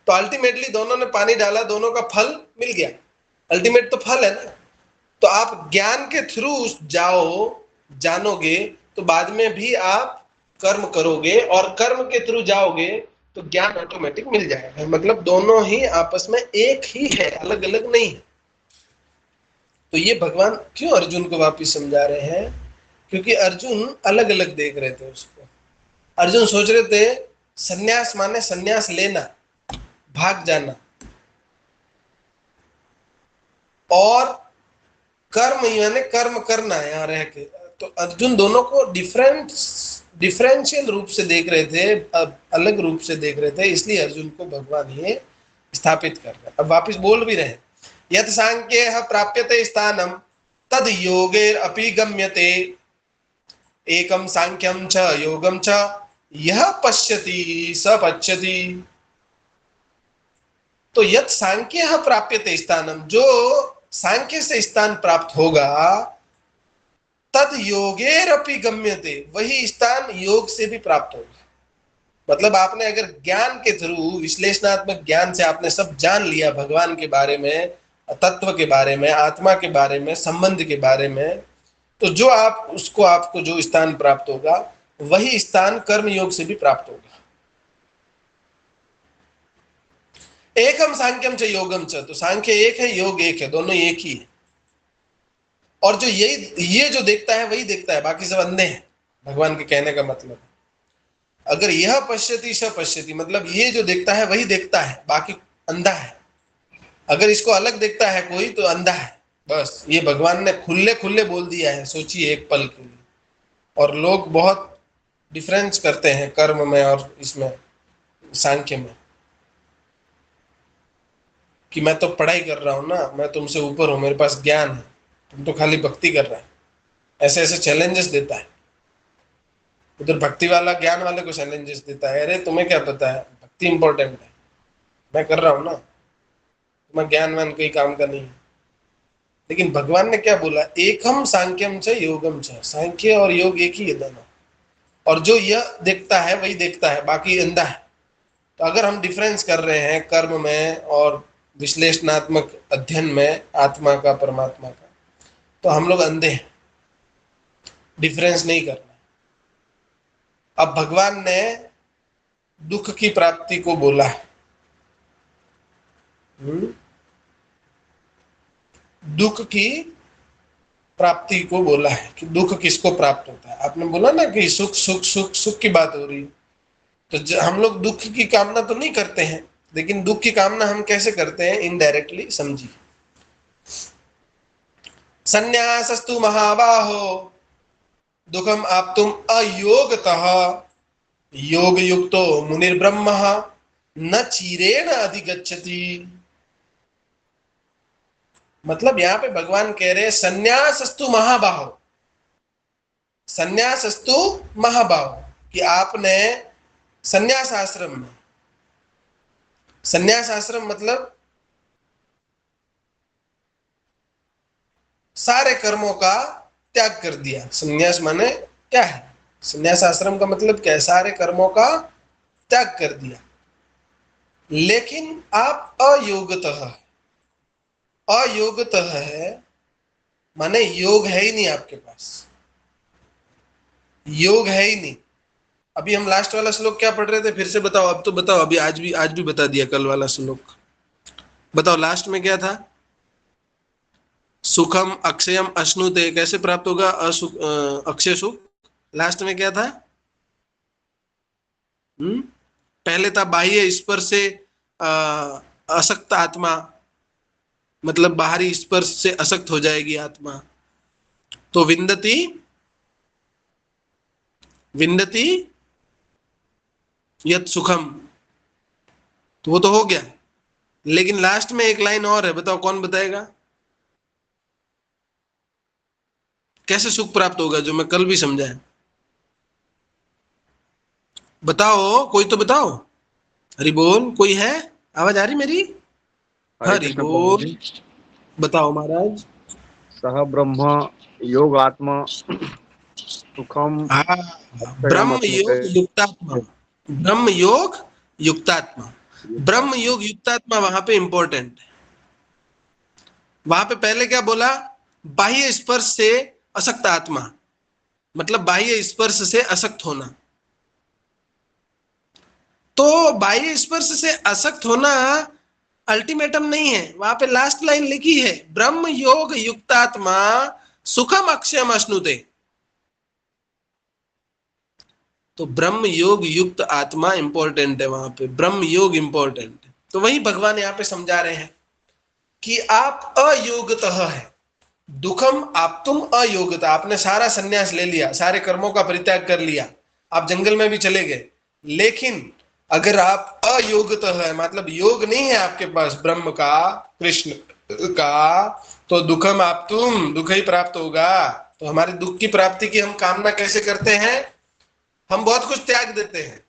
तो अल्टीमेटली दोनों ने पानी डाला, दोनों का फल मिल गया। अल्टीमेट तो फल है ना। तो आप ज्ञान के थ्रू जाओ, जानोगे, तो बाद में भी आप कर्म करोगे, और कर्म के थ्रू जाओगे तो ज्ञान ऑटोमेटिक मिल जाएगा। मतलब दोनों ही आपस में एक ही है, अलग अलग नहीं है। तो ये भगवान क्यों अर्जुन को वापिस समझा रहे हैं? क्योंकि अर्जुन अलग अलग देख रहे थे उसको। अर्जुन सोच रहे थे सन्यास माने सन्यास लेना, भाग जाना, और कर्म यानी कर्म करना यहाँ रह के। तो अर्जुन दोनों को डिफरेंशियल रूप से देख रहे थे, अलग रूप से देख रहे थे, इसलिए अर्जुन को भगवान ये स्थापित कर रहे हैं। अब वापिस बोल भी रहे, यत् सांख्यः प्राप्यते स्थानम तद योगेर अपि गम्यते एकम सांख्यम च योगम च यह पश्यति स पश्यति। तो यत् सांख्यः प्राप्यते स्थानम, जो सांख्य से स्थान प्राप्त होगा, तद योगेर अपि गम्यते, वही स्थान योग से भी प्राप्त होगा। मतलब आपने अगर ज्ञान के थ्रू, विश्लेषणात्मक ज्ञान से आपने सब जान लिया, भगवान के बारे में, तत्व के बारे में, आत्मा के बारे में, संबंध के बारे में, तो जो आप उसको आपको जो स्थान प्राप्त होगा वही स्थान कर्म योग से भी प्राप्त होगा। एकम सांख्यम च योगम च, तो सांख्य एक है, योग एक है, दोनों एक ही है। और जो ये जो देखता है वही देखता है, बाकी सब अंधे हैं, भगवान के कहने का मतलब। अगर यह पश्यति स पश्यति, मतलब ये जो देखता है वही देखता है, बाकी अंधा है। अगर इसको अलग देखता है कोई तो अंधा है। बस ये भगवान ने खुले खुले बोल दिया है, सोचिए एक पल के लिए। और लोग बहुत डिफरेंस करते हैं कर्म में और इसमें सांख्य में, कि मैं तो पढ़ाई कर रहा हूं ना, मैं तुमसे ऊपर हूं, मेरे पास ज्ञान है, तुम तो खाली भक्ति कर रहे हैं। ऐसे ऐसे चैलेंजेस देता है। उधर भक्ति वाला ज्ञान वाले को चैलेंजेस देता है, अरे तुम्हें क्या पता है, भक्ति इंपॉर्टेंट है, मैं कर रहा हूं ना, तुम्हें ज्ञान वान कोई काम का नहीं है। लेकिन भगवान ने क्या बोला? एकम सांख्यम च योगम च, सांख्य और योग एक ही है दोनों। और जो यह देखता है वही देखता है, बाकी अंधा है। तो अगर हम डिफरेंस कर रहे हैं कर्म में और विश्लेषणात्मक अध्ययन में आत्मा का परमात्मा का, तो हम लोग अंधे हैं, डिफरेंस नहीं करना। अब भगवान ने दुख की प्राप्ति को बोला है। दुख की प्राप्ति को बोला है कि दुख किसको प्राप्त होता है। आपने बोला ना कि सुख सुख सुख सुख की बात हो रही है, तो हम लोग दुख की कामना तो नहीं करते हैं, लेकिन दुख की कामना हम कैसे करते हैं, इनडायरेक्टली समझिए। संन्यासस्तु महाबाहो दुखम आप्तुम अयोगतः योग युक्तो मुनिर्ब्रह्म न चीरेण अधिगच्छति। मतलब यहाँ पे भगवान कह रहे हैं संन्यासस्तु महाबाहो, संन्यासस्तु महाबाहो, कि आपने संन्यास आश्रम में, संन्यास आश्रम मतलब सारे कर्मों का त्याग कर दिया। संन्यास माने क्या है, संन्यास आश्रम का मतलब क्या है, सारे कर्मों का त्याग कर दिया। लेकिन आप अयोगतः, अयोगतः है माने योग है ही नहीं आपके पास, योग है ही नहीं। अभी हम लास्ट वाला श्लोक क्या पढ़ रहे थे, फिर से बताओ, अब तो बताओ, अभी आज भी बता दिया कल वाला श्लोक, बताओ लास्ट में क्या था। सुखम अक्षयम अश्नुते, कैसे प्राप्त होगा अक्षय सुख, लास्ट में क्या था। पहले था बाह्य स्पर्श से असक्त आत्मा, मतलब बाहरी स्पर्श से असक्त हो जाएगी आत्मा, तो विंदती विंदती यत सुखम, तो वो तो हो गया। लेकिन लास्ट में एक लाइन और है, बताओ कौन बताएगा, कैसे सुख प्राप्त होगा, जो मैं कल भी समझाया। बताओ, कोई तो बताओ। हरि बोल, कोई है, आवाज आ रही मेरी। हरि बोल, बताओ महाराज। सह ब्रह्म योग आत्मा सुखम ब्रह्म योग युक्तात्मा, ब्रह्म योग युक्तात्मा, ब्रह्म योग युक्तात्मा वहां पे इंपॉर्टेंट है। वहां पे पहले क्या बोला, बाह्य स्पर्श से असक्त आत्मा, मतलब बाह्य स्पर्श से असक्त होना। तो बाह्य स्पर्श से असक्त होना अल्टीमेटम नहीं है, वहां पे लास्ट लाइन लिखी है, ब्रह्म योग युक्तात्मा सुखम अक्षयम अश्नुते। तो ब्रह्म योग युक्त आत्मा इंपॉर्टेंट है, वहां पे ब्रह्म योग इंपॉर्टेंट है। तो वही भगवान यहाँ पे समझा रहे हैं कि आप अयोगतः है, दुखम आप तुम अयोगता, आपने सारा संन्यास ले लिया, सारे कर्मों का परित्याग कर लिया, आप जंगल में भी चले गए, लेकिन अगर आप अयोगतः है, मतलब योग नहीं है आपके पास ब्रह्म का, कृष्ण का, तो दुखम आप तुम, दुख ही प्राप्त होगा। तो हमारे दुख की प्राप्ति की हम कामना कैसे करते हैं, हम बहुत कुछ त्याग देते हैं,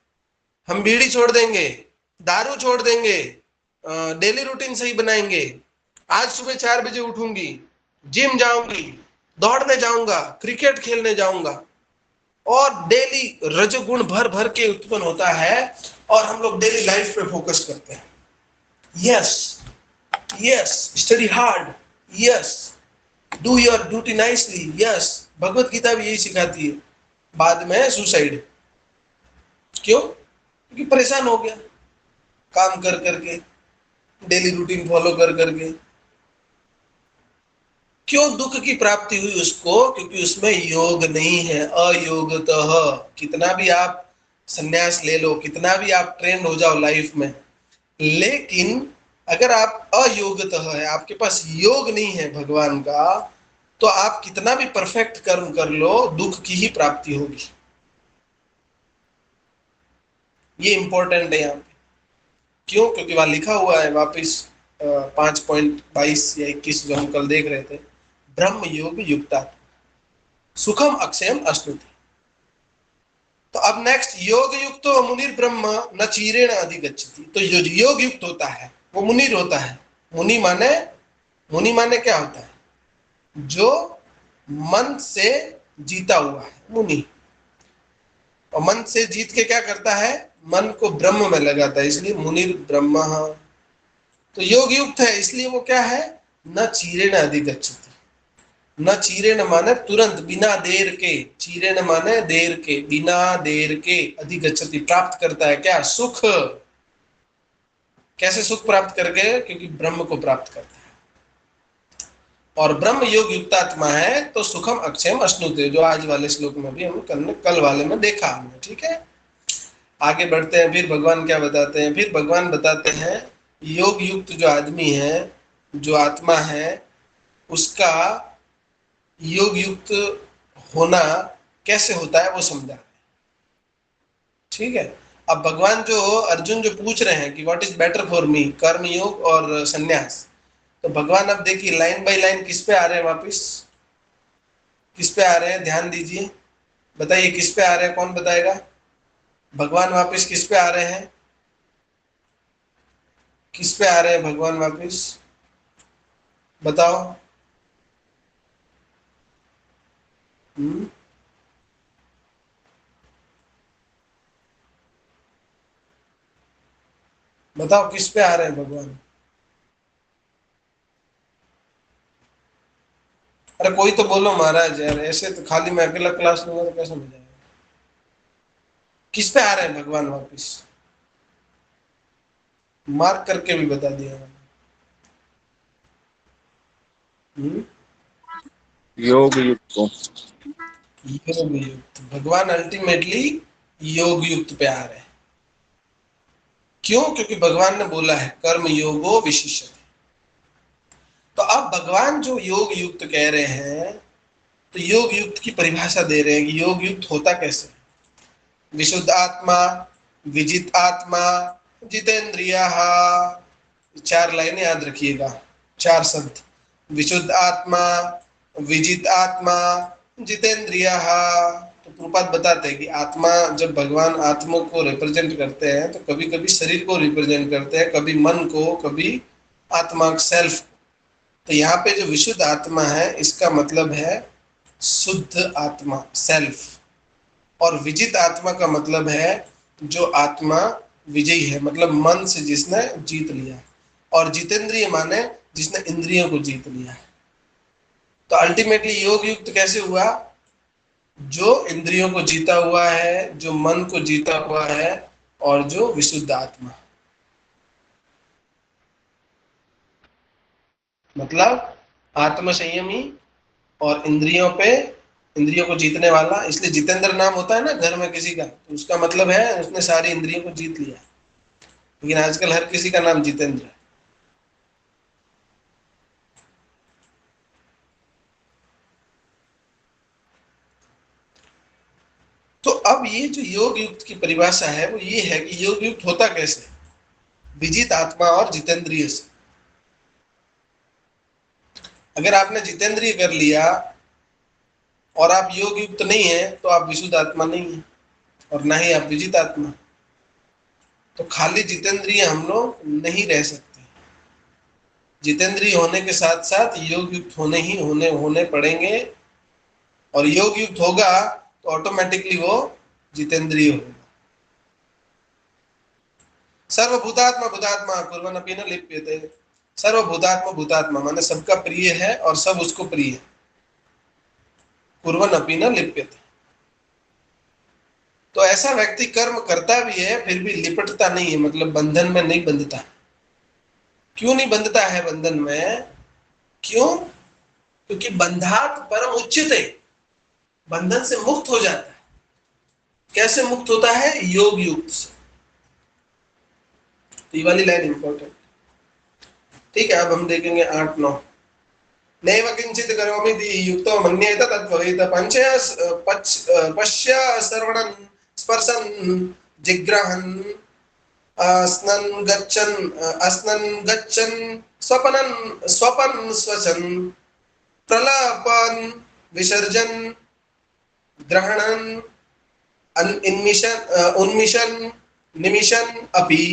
हम बीड़ी छोड़ देंगे, दारू छोड़ देंगे, डेली रूटीन सही बनाएंगे, आज सुबह 4 बजे उठूंगी, जिम जाऊंगी, दौड़ने जाऊंगा, क्रिकेट खेलने जाऊंगा, और डेली रजोगुण भर भर के उत्पन्न होता है, और हम लोग डेली लाइफ पे फोकस करते हैं। Yes yes, study hard, yes, do your duty nicely, yes. Bhagavad Gita भी यही सिखाती है। बाद में सुसाइड, क्यों, क्योंकि परेशान हो गया काम कर करके, डेली रूटीन फॉलो कर करके। क्यों दुख की प्राप्ति हुई उसको, क्योंकि उसमें योग नहीं है, अयोगतः। कितना भी आप संन्यास ले लो, कितना भी आप ट्रेंड हो जाओ लाइफ में, लेकिन अगर आप अयोगतः है, आपके पास योग नहीं है भगवान का, तो आप कितना भी परफेक्ट कर्म कर लो, दुख की ही प्राप्ति होगी। ये इंपॉर्टेंट है यहाँ पे। क्यों, क्योंकि वहां लिखा हुआ है वापिस 5.22 या 21 जो हम कल देख रहे थे, ब्रह्म योग युक्ता सुखम अक्षयम अश्नुते। तो अब नेक्स्ट, योग युक्त मुनिर ब्रह्म न चीरेण अधिगच्छति। तो जो योग युक्त होता है वो मुनिर होता है। मुनि माने क्या होता है, जो मन से जीता हुआ है, मुनि। और मन से जीत के क्या करता है, मन को ब्रह्म में लगाता है, इसलिए मुनिर ब्रह्म। तो योग युक्त है इसलिए वो क्या है, न चीरे न अधिगच्छति। न चीरे न माने तुरंत, बिना देर के, चीरे न माने देर के, बिना देर के, अधिगच्छति प्राप्त करता है क्या, सुख। कैसे सुख प्राप्त करके, क्योंकि ब्रह्म को प्राप्त करता है। और ब्रह्म योग युक्तात्मा है तो सुखम अक्षयम अश्नुते, जो आज वाले श्लोक में भी हम कल वाले में देखा हमने। ठीक है, आगे बढ़ते हैं। फिर भगवान क्या बताते हैं, फिर भगवान बताते हैं योग युक्त जो आदमी है, जो आत्मा है, उसका योग युक्त होना कैसे होता है वो समझा। ठीक है, अब भगवान जो अर्जुन जो पूछ रहे हैं कि what is better for me, कर्म योग और संन्यास, तो भगवान अब देखिए लाइन बाय लाइन किस पे आ रहे हैं, वापिस किस पे आ रहे हैं, ध्यान दीजिए, बताइए किस पे आ रहे हैं, कौन बताएगा। भगवान वापिस किस पे आ रहे हैं, किस पे आ रहे हैं भगवान वापिस, बताओ। बताओ किस पे आ रहे हैं भगवान। अरे कोई तो बोलो महाराज यार, ऐसे तो खाली मैं अकेला क्लास लूंगा तो कैसे हो जाएगा। किस पे आ रहे हैं भगवान वापिस, मार्क करके भी बता दिया। योग युक्त। योग युक्त, भगवान अल्टीमेटली योग युक्त पे आ रहे हैं। क्यों, क्योंकि भगवान ने बोला है कर्म योगो विशिष्यते। तो अब भगवान जो योग युक्त कह रहे हैं, तो योग युक्त की परिभाषा दे रहे हैं कि योग युक्त होता कैसे। विशुद्ध आत्मा, विजित आत्मा, जितेंद्रिय। 4 लाइनें याद रखिएगा, 4 शब्द, विशुद्ध आत्मा, विजित आत्मा, जितेंद्रिय। तो प्रभुपाद बताते हैं कि आत्मा, जब भगवान आत्मा को रिप्रेजेंट करते हैं तो कभी कभी शरीर को रिप्रेजेंट करते हैं, कभी मन को, कभी आत्मा सेल्फ। तो यहाँ पे जो विशुद्ध आत्मा है इसका मतलब है शुद्ध आत्मा, सेल्फ। और विजित आत्मा का मतलब है जो आत्मा विजयी है, मतलब मन से जिसने जीत लिया। और जितेंद्रिय माने जिसने इंद्रियों को जीत लिया। तो अल्टीमेटली योग युक्त कैसे हुआ, जो इंद्रियों को जीता हुआ है, जो मन को जीता हुआ है, और जो विशुद्ध आत्मा, मतलब आत्म संयमी और इंद्रियों पे, इंद्रियों को जीतने वाला। इसलिए जितेंद्र नाम होता है ना घर में किसी का, तो उसका मतलब है उसने सारी इंद्रियों को जीत लिया। लेकिन आजकल हर किसी का नाम जितेंद्र है। तो अब ये जो योग युक्त की परिभाषा है वो ये है कि योग युक्त होता कैसे, विजित आत्मा और जितेंद्रिय से। अगर आपने जितेंद्रिय कर लिया और आप योग युक्त नहीं है तो आप विशुद्ध आत्मा नहीं है और ना ही आप विजित आत्मा। तो खाली जितेंद्रिय हम लोग नहीं रह सकते, जितेंद्रिय होने के साथ साथ योग युक्त होने पड़ेंगे। और योग युक्त होगा तो ऑटोमेटिकली वो जितेंद्रिय होगा। सर्वभूतात्मा भूतात्मा कुर्वन्नपि न लिप्यते। सर्वभूतात्मा भूतात्मा माने सबका प्रिय है और सब उसको प्रिय है। कुर्वन्नपि न लिप्यते, तो ऐसा व्यक्ति कर्म करता भी है फिर भी लिपटता नहीं है, मतलब बंधन में नहीं बंधता। क्यों नहीं बंधता है बंधन में, क्यों, क्योंकि बंधात परम उच्यते, बंधन से मुक्त हो जाता है। कैसे मुक्त होता है, योग युक्त से। तो ये वाली लाइन इंपॉर्टेंट। ठीक है, अब हम देखेंगे 8-9। नैव किंचित करोमि युक्तो मन्येत तद्भवेत् पश्य श्रवणं स्पर्शन् जिग्रहन् अस्नन् गच्छन् स्वपन् स्वचन् प्रलापन् विसर्जन् ग्रहणन् उन्मिषन् निमिषन् अपि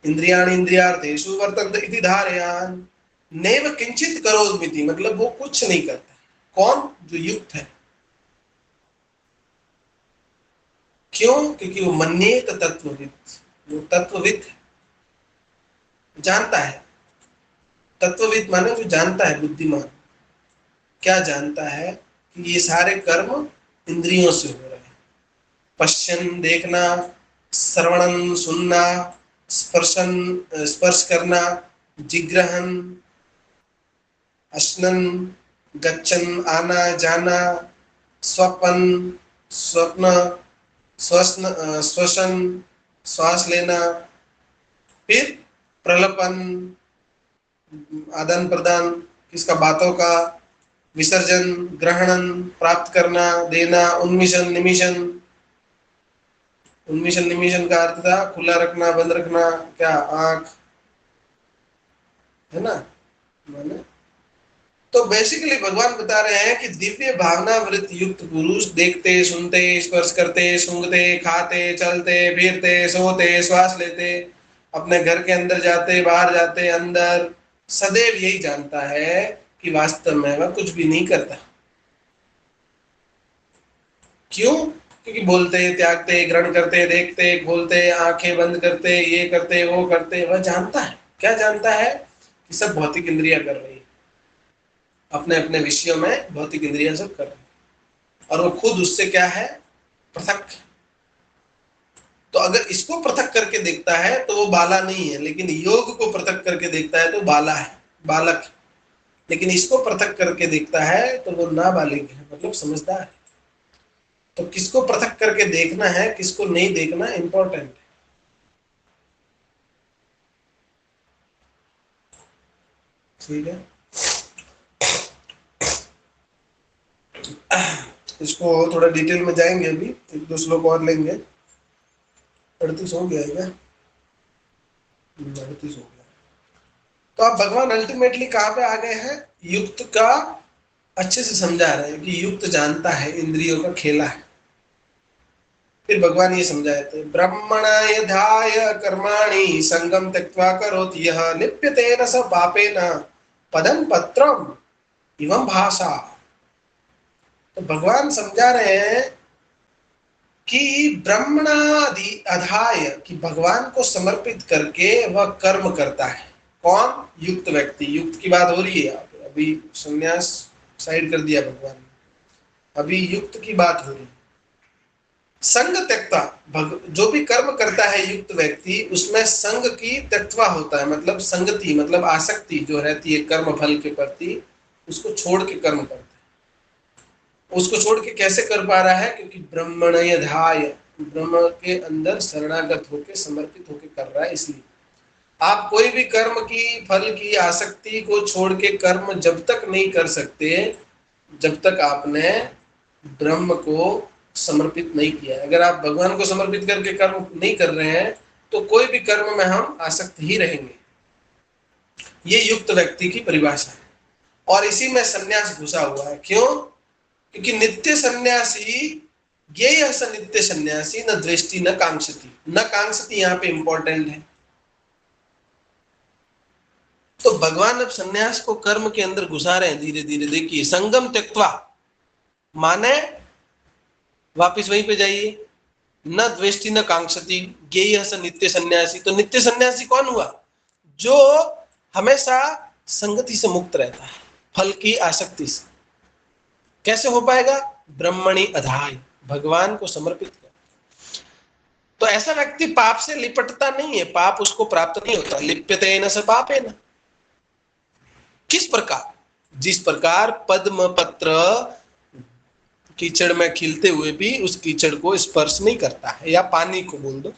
इंद्रियाणि इंद्रियार्थेषु वर्तन्ते इति धारयान्। नैव किंचित करोमीति, मतलब वो कुछ नहीं करता। कौन, जो युक्त है। क्यों? क्योंकि वो मन्येत तत्वविद, वो तत्वविद जानता है। तत्वविद माने जो जानता है, बुद्धिमान। क्या जानता है? कि ये सारे कर्म इंद्रियों से हो रहे हैं। पश्यन देखना, श्रवणन सुनना, स्पर्श करना, जिग्रहन, अश्नन गच्छन आना जाना, स्वपन स्वप्न, श्वसन श्वास लेना, फिर प्रलपन आदान प्रदान किसका, बातों का, विसर्जन ग्रहणन प्राप्त करना देना, उन्मिशन निमिशन। उन्मिशन निमिशन का अर्थ था खुला रखना बंद रखना, क्या, आंख, है ना, माने। तो बेसिकली भगवान बता रहे हैं कि दिव्य भावना वृत्त युक्त पुरुष देखते सुनते स्पर्श करते सूंघते खाते चलते फिरते सोते श्वास लेते, अपने घर के अंदर जाते बाहर जाते अंदर, सदैव यही जानता है कि वास्तव में वह कुछ भी नहीं करता। क्यों? क्योंकि बोलते त्यागते ग्रहण करते देखते खोलते आंखें बंद करते ये करते वो करते, वह जानता है। क्या जानता है? कि सब भौतिक इंद्रियां कर रही है, अपने अपने विषयों में भौतिक इंद्रियां सब कर रही है, और वो खुद उससे क्या है, पृथक। तो अगर इसको पृथक करके देखता है तो वो बाला नहीं है, लेकिन योग को पृथक करके देखता है तो बाला है, बालक। लेकिन इसको पृथक करके देखता है तो वो नाबालिग है, मतलब समझदार है। तो किसको पृथक करके देखना है किसको नहीं देखना इंपॉर्टेंट है। ठीक है, इसको थोड़ा डिटेल में जाएंगे, अभी एक दो श्लोक और लेंगे। 38 हो गया है क्या? 38 हो गया। तो अब भगवान अल्टीमेटली कहाँ पे आ गए हैं? युक्त का अच्छे से समझा रहे हैं कि युक्त जानता है इंद्रियों का खेला है। फिर भगवान ये समझाए थे, ब्रह्मण यधाय कर्माणि संगम त्यक्त्वा करोति यः लिप्यते न स पापेन पदम पत्रम इवं भाषा। तो भगवान समझा रहे हैं कि ब्रह्मणादि अधाय, कि भगवान को समर्पित करके वह कर्म करता है। कौन? युक्त व्यक्ति। युक्त की बात हो रही है यहाँ पे, अभी संन्यास साइड कर दिया भगवान ने, अभी युक्त की बात हो रही है। संग त्यक्ता, जो भी कर्म करता है युक्त व्यक्ति, उसमें संग की त्यक्त्वा होता है, मतलब संगति, मतलब आसक्ति जो रहती है कर्म फल के प्रति, उसको छोड़ के कर्म करता है। उसको छोड़ के कैसे कर पा रहा है? क्योंकि ब्रह्मण्यधाय, ब्रह्म के अंदर शरणागत होके समर्पित होके कर रहा है। इसलिए आप कोई भी कर्म की फल की आसक्ति को छोड़ के कर्म जब तक नहीं कर सकते जब तक आपने ब्रह्म को समर्पित नहीं किया। अगर आप भगवान को समर्पित करके कर्म नहीं कर रहे हैं तो कोई भी कर्म में हम आसक्त ही रहेंगे। ये युक्त व्यक्ति की परिभाषा है, और इसी में संन्यास घुसा हुआ है। क्यों? क्योंकि नित्य सन्यासी, ज्ञेय स नित्य सन्यासी न द्वेष्टि न कांक्षति। न कांक्षति यहाँ पे इंपॉर्टेंट है। तो भगवान अब सन्यास को कर्म के अंदर घुसा रहे हैं धीरे धीरे। देखिए, संगम त्यक्त्वा माने वापिस वहीं पे जाइए, न द्वेष्टि न कांक्षति ज्ञेय स नित्य सन्यासी। तो नित्य सन्यासी कौन हुआ? जो हमेशा संगति से मुक्त रहता है, फल की आसक्ति से। कैसे हो पाएगा? ब्रह्मणि अधाय, भगवान को समर्पित कर। तो ऐसा व्यक्ति पाप से लिपटता नहीं है, पाप उसको प्राप्त नहीं होता। लिप्यते न स पापेन। किस प्रकार? जिस प्रकार पद्म पत्र कीचड़ में खिलते हुए भी उस कीचड़ को स्पर्श नहीं करता है, या पानी को बोल दो।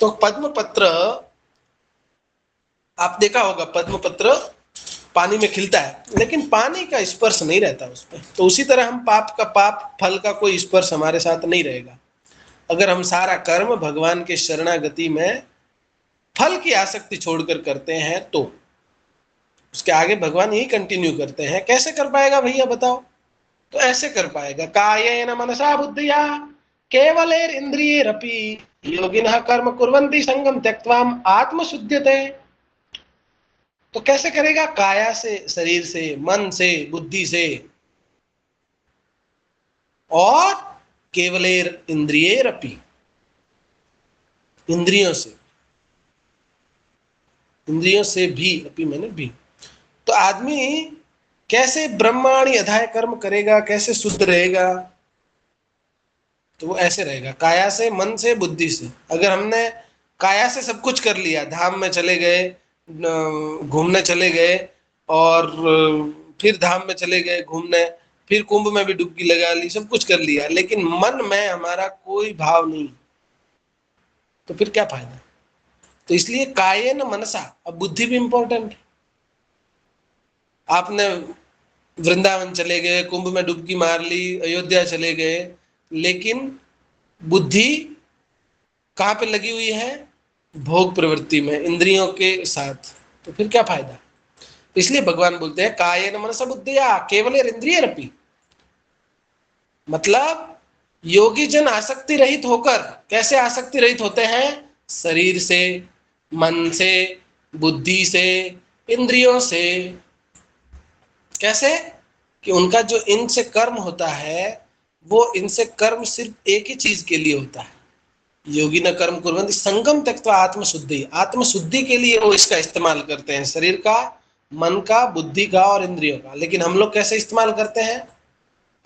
तो पद्म पत्र, आप देखा होगा पद्म पत्र पानी में खिलता है, लेकिन पानी का स्पर्श नहीं रहता उस पर। तो उसी तरह हम पाप फल का कोई स्पर्श हमारे साथ नहीं रहेगा। अगर हम सारा कर्म भगवान के शरणागति में फल की आसक्ति छोड़कर करते हैं तो उसके आगे भगवान यही कंटिन्यू करते हैं। कैसे कर पाएगा भैया बताओ? तो ऐसे कर पाएगा, कायेन मनसा बुद्धिया केवलेर इंद्रियैरपि योगिनः कर्म कुर्वन्ति संगम त्यक्त्वा आत्मशुद्ध्यते। तो कैसे करेगा? काया से, शरीर से, मन से, बुद्धि से, और केवलेर इंद्रियेरपि, इंद्रियों से भी, अपि मैंने भी। तो आदमी कैसे ब्रह्माणी अधाय कर्म करेगा, कैसे शुद्ध रहेगा? तो वो ऐसे रहेगा, काया से, मन से, बुद्धि से। अगर हमने काया से सब कुछ कर लिया, धाम में चले गए, घूमने चले गए, और फिर धाम में चले गए घूमने, फिर कुंभ में भी डुबकी लगा ली, सब कुछ कर लिया, लेकिन मन में हमारा कोई भाव नहीं, तो फिर क्या फायदा? तो इसलिए कायेन मनसा, अब बुद्धि भी इंपॉर्टेंट है। आपने वृंदावन चले गए, कुंभ में डुबकी मार ली, अयोध्या चले गए, लेकिन बुद्धि कहाँ पे लगी हुई है? भोग प्रवृत्ति में, इंद्रियों के साथ, तो फिर क्या फायदा? इसलिए भगवान बोलते हैं कायेन मनसा बुद्धिया केवलेर इंद्रियेरपि, मतलब योगी जन आसक्ति रहित होकर, कैसे आसक्ति रहित होते हैं? शरीर से, मन से, बुद्धि से, इंद्रियों से। कैसे? कि उनका जो इनसे कर्म होता है, वो इनसे कर्म सिर्फ एक ही चीज के लिए होता है। योगी न कर्म कुर्वन्ति संगम त्यक्त्वा आत्मशुद्धि, आत्मशुद्धि के लिए वो इसका इस्तेमाल करते हैं, शरीर का, मन का, बुद्धि का और इंद्रियों का। लेकिन हम लोग कैसे इस्तेमाल करते हैं?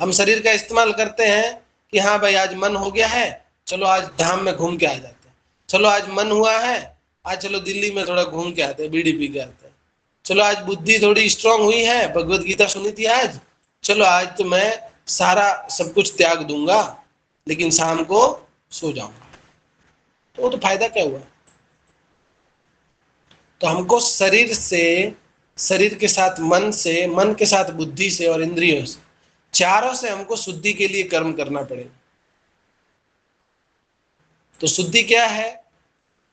हम शरीर का इस्तेमाल करते हैं कि हाँ भाई आज मन हो गया है, चलो आज धाम में घूम के आ जाते हैं, चलो आज मन हुआ है, आज चलो दिल्ली में थोड़ा घूम के आते हैं, बीड़ी पी के आते हैं, चलो आज बुद्धि थोड़ी स्ट्रांग हुई है, भगवत गीता सुनी थी आज, चलो आज तो मैं सारा सब कुछ त्याग दूंगा, लेकिन शाम को सो जाऊंगा। तो वो तो फायदा क्या हुआ? तो हमको शरीर से, शरीर के साथ मन से, मन के साथ बुद्धि से और इंद्रियों से, चारों से हमको शुद्धि के लिए कर्म करना पड़ेगा। तो शुद्धि क्या है?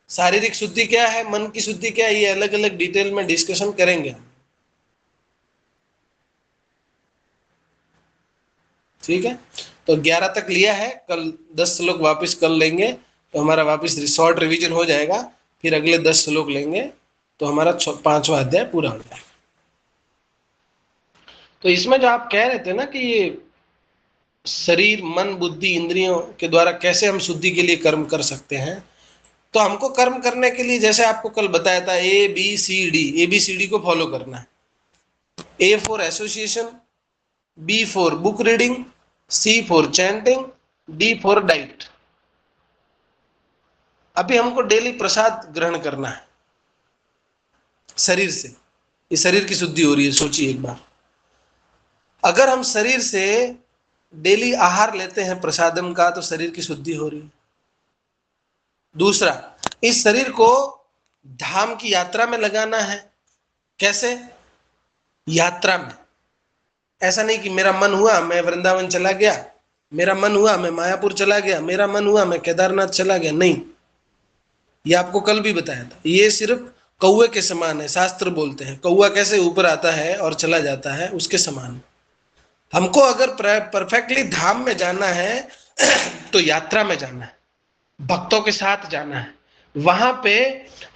शारीरिक शुद्धि क्या है, मन की शुद्धि क्या है, ये अलग अलग डिटेल में डिस्कशन करेंगे हम। ठीक है, तो 11 तक लिया है, कल 10 श्लोक वापस कर लेंगे, तो हमारा वापस शॉर्ट रिवीजन हो जाएगा, फिर अगले 10 श्लोक लेंगे तो हमारा 5वां अध्याय पूरा हो जाएगा। तो इसमें जो आप कह रहे थे ना कि ये शरीर, मन, बुद्धि, इंद्रियों के द्वारा कैसे हम शुद्धि के लिए कर्म कर सकते हैं, तो हमको कर्म करने के लिए जैसे आपको कल बताया था ABCD को फॉलो करना है। A for association, B for book reading, C for chanting, D for diet. अभी हमको डेली प्रसाद ग्रहण करना है शरीर से, ये शरीर की शुद्धि हो रही है। सोचिए एक बार, अगर हम शरीर से डेली आहार लेते हैं प्रसादम का, तो शरीर की शुद्धि हो रही है। दूसरा, इस शरीर को धाम की यात्रा में लगाना है। कैसे? यात्रा में। ऐसा नहीं कि मेरा मन हुआ मैं वृंदावन चला गया, मेरा मन हुआ मैं मायापुर चला गया, मेरा मन हुआ मैं केदारनाथ चला गया, नहीं। ये आपको कल भी बताया था, ये सिर्फ कौवे के समान है। शास्त्र बोलते हैं कौवा कैसे ऊपर आता है और चला जाता है, उसके समान। हमको अगर परफेक्टली धाम में जाना है तो यात्रा में जाना है, भक्तों के साथ जाना है। वहां पे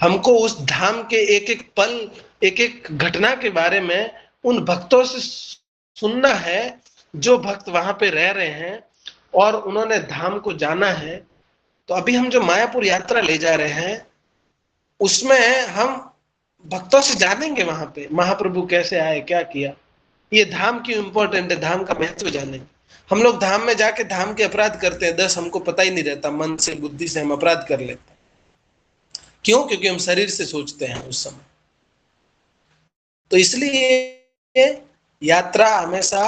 हमको उस धाम के एक एक पल, एक एक घटना के बारे में उन भक्तों से सुनना है, जो भक्त वहां पे रह रहे हैं और उन्होंने धाम को जाना है। तो अभी हम जो मायापुर यात्रा ले जा रहे हैं, उसमें हम भक्तों से जानेंगे वहां पे महाप्रभु कैसे आए, क्या किया। ये धाम क्यों इंपॉर्टेंट है, धाम का महत्व जानेंगे। हम लोग धाम में जाके धाम के अपराध करते हैं 10, हमको पता ही नहीं रहता, मन से, बुद्धि से हम अपराध कर लेते हैं। क्यों? क्योंकि हम शरीर से सोचते हैं उस समय। तो इसलिए यात्रा हमेशा,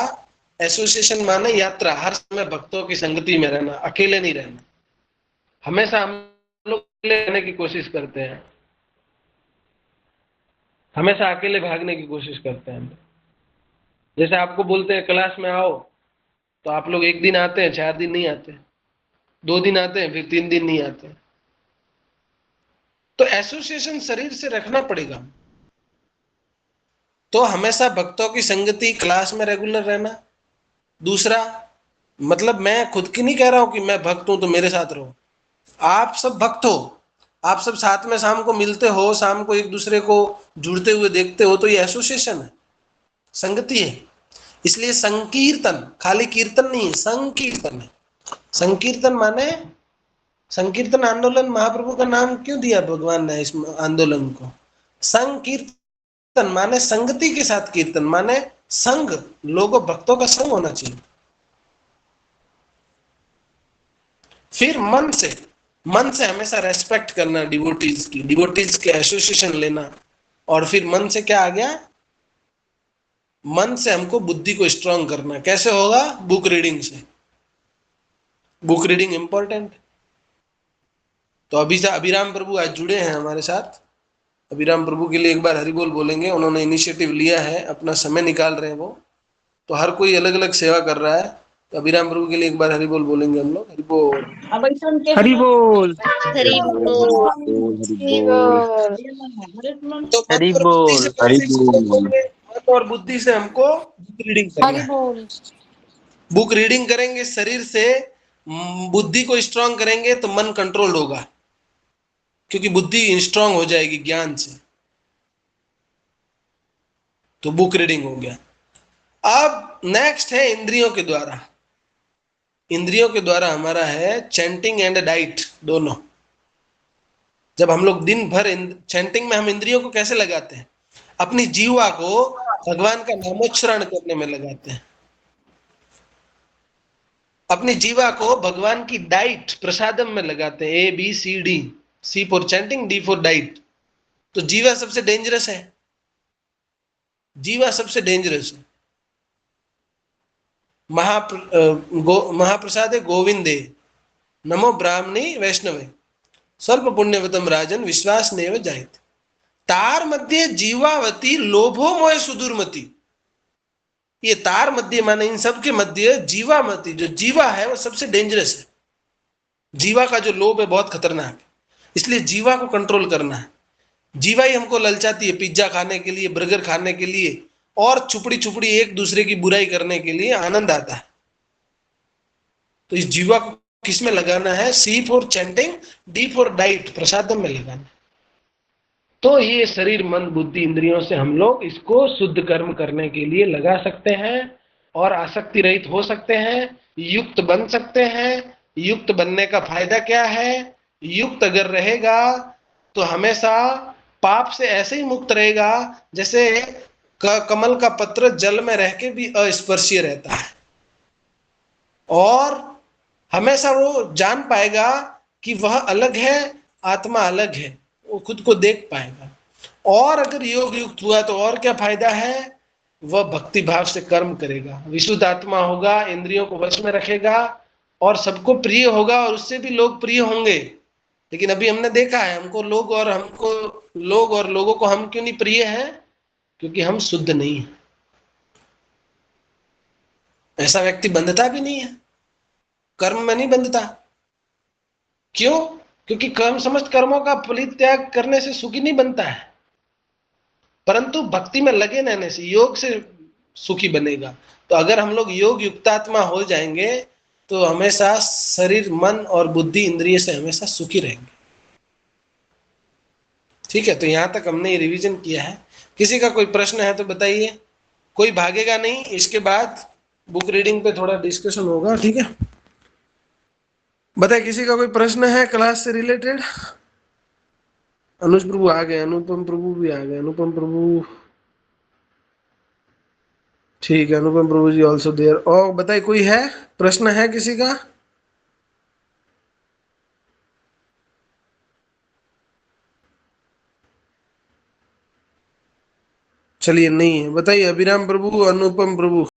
एसोसिएशन माने यात्रा, हर समय भक्तों की संगति में रहना, अकेले नहीं रहना। हमेशा हम लोग अकेले रहने की कोशिश करते हैं, हमेशा अकेले भागने की कोशिश करते हैं। जैसे आपको बोलते हैं क्लास में आओ, तो आप लोग 1 दिन आते हैं, 4 दिन नहीं आते, 2 दिन आते हैं, फिर 3 दिन नहीं आते। तो एसोसिएशन शरीर से रखना पड़ेगा। तो हमेशा भक्तों की संगति, क्लास में रेगुलर रहना। दूसरा, मतलब मैं खुद की नहीं कह रहा हूं कि मैं भक्त हूं तो मेरे साथ रहो, आप सब भक्त हो, आप सब साथ में शाम को मिलते हो, शाम को एक दूसरे को जुड़ते हुए देखते हो, तो ये एसोसिएशन है, संगति है। इसलिए संकीर्तन, खाली कीर्तन नहीं है, संकीर्तन है। संकीर्तन माने, संकीर्तन आंदोलन महाप्रभु का नाम क्यों दिया भगवान ने इस आंदोलन को? संकीर्तन माने संगति के साथ कीर्तन, माने संग, लोगों भक्तों का संग होना चाहिए। फिर मन से, मन से हमेशा रेस्पेक्ट करना डिवोटीज की, डिवोटीज के एसोसिएशन लेना। और फिर मन से क्या आ गया? मन से हमको बुद्धि को स्ट्रांग करना। कैसे होगा? बुक रीडिंग से। Book reading important. तो अभिराम प्रभु आज जुड़े हैं हमारे साथ। अभिराम प्रभु के लिए एक बार हरि बोल बोलेंगे। उन्होंने इनिशिएटिव लिया है, अपना समय निकाल रहे हैं वो। तो हर कोई अलग अलग सेवा कर रहा है। तो अभिराम प्रभु के लिए एक बार हरि बोल बोलेंगे हम लोग। हरि बोल, हरि बोल, हरि बोल। हरि बोल, तो मन हरि और बुद्धि से बोल, कौन हरि सी चीजें बोल। होंगे? मन और बुद्धि से हमको बुक रीडिंग करना हरि है। बोल। बुक रीडिंग करेंगे शरीर से, बुद्धि को स्ट्रांग करेंगे तो मन कंट्रोल्ड होगा, क्योंकि बुद्धि स्ट्रांग हो जाएगी ज्ञान से। तो बुक रीडिंग हो गया। अब नेक्स्ट है इंद्रियों के द्वारा। इंद्रियों के द्वारा हमारा है चैंटिंग एंड डाइट दोनों। जब हम लोग दिन भर चैंटिंग में हम इंद्रियों को कैसे लगाते हैं? अपनी जीवा को भगवान का नामोच्चारण करने में लगाते हैं। अपनी जीवा को भगवान की डाइट प्रसादम में लगाते हैं। ABCD, C for chanting, D for diet. तो जीवा सबसे डेंजरस है। जीवा सबसे डेंजरस है। महाप्रसादे गोविंदे नमो ब्राह्मणी वैष्णवे स्वल्प पुण्यवतम राजन विश्वास नेव जायते। तार मध्य जीवावती लोभो मोह सुदूरमति। ये तार मध्य माने इन सब के मध्य जीवामती, जो जीवा है वो सबसे डेंजरस है। जीवा का जो लोभ है बहुत खतरनाक है। इसलिए जीवा को कंट्रोल करना है। जीवा ही हमको ललचाती है पिज्जा खाने के लिए, बर्गर खाने के लिए, और छुपड़ी छुपड़ी एक दूसरे की बुराई करने के लिए आनंद आता है। तो इस जीवा को किस में लगाना है? C for chanting, D for diet, प्रसादम में लगाना है। तो ये शरीर मन बुद्धि इंद्रियों से हम लोग इसको शुद्ध कर्म करने के लिए लगा सकते हैं और आसक्ति रहित हो सकते हैं, युक्त बन सकते हैं। युक्त बनने का फायदा क्या है? युक्त अगर रहेगा तो हमेशा पाप से ऐसे ही मुक्त रहेगा जैसे कमल का पत्र जल में रह के भी अस्पर्शीय रहता है। और हमेशा वो जान पाएगा कि वह अलग है, आत्मा अलग है। वो खुद को देख पाएगा। और अगर योग युक्त हुआ तो और क्या फायदा है? वह भक्ति भाव से कर्म करेगा, विशुद्ध आत्मा होगा, इंद्रियों को वश में रखेगा और सबको प्रिय होगा, और उससे भी लोग प्रिय होंगे। लेकिन अभी हमने देखा है लोग और लोगों को हम क्यों नहीं प्रिय हैं? क्योंकि हम शुद्ध नहीं है। ऐसा व्यक्ति बंधता भी नहीं है, कर्म में नहीं बंधता। क्यों? क्योंकि कर्म समस्त कर्मों का परित्याग करने से सुखी नहीं बनता है, परंतु भक्ति में लगे रहने से, योग से सुखी बनेगा। तो अगर हम लोग योग युक्तात्मा हो जाएंगे तो हमेशा शरीर मन और बुद्धि इंद्रिय से हमेशा सुखी रहेंगे। ठीक है, तो यहां तक हमने ये रिवीजन किया है। किसी का कोई प्रश्न है तो बताइए। कोई भागेगा नहीं, इसके बाद बुक रीडिंग पे थोड़ा डिस्कशन होगा। ठीक है, बताइए किसी का कोई प्रश्न है क्लास से रिलेटेड? अनुज प्रभु आ गए, अनुपम प्रभु भी आ गए। अनुपम प्रभु, ठीक है, अनुपम प्रभु जी ऑल्सो देयर। और बताइए कोई है, प्रश्न है किसी का? चलिए नहीं है, बताइए। अभिराम प्रभु, अनुपम प्रभु।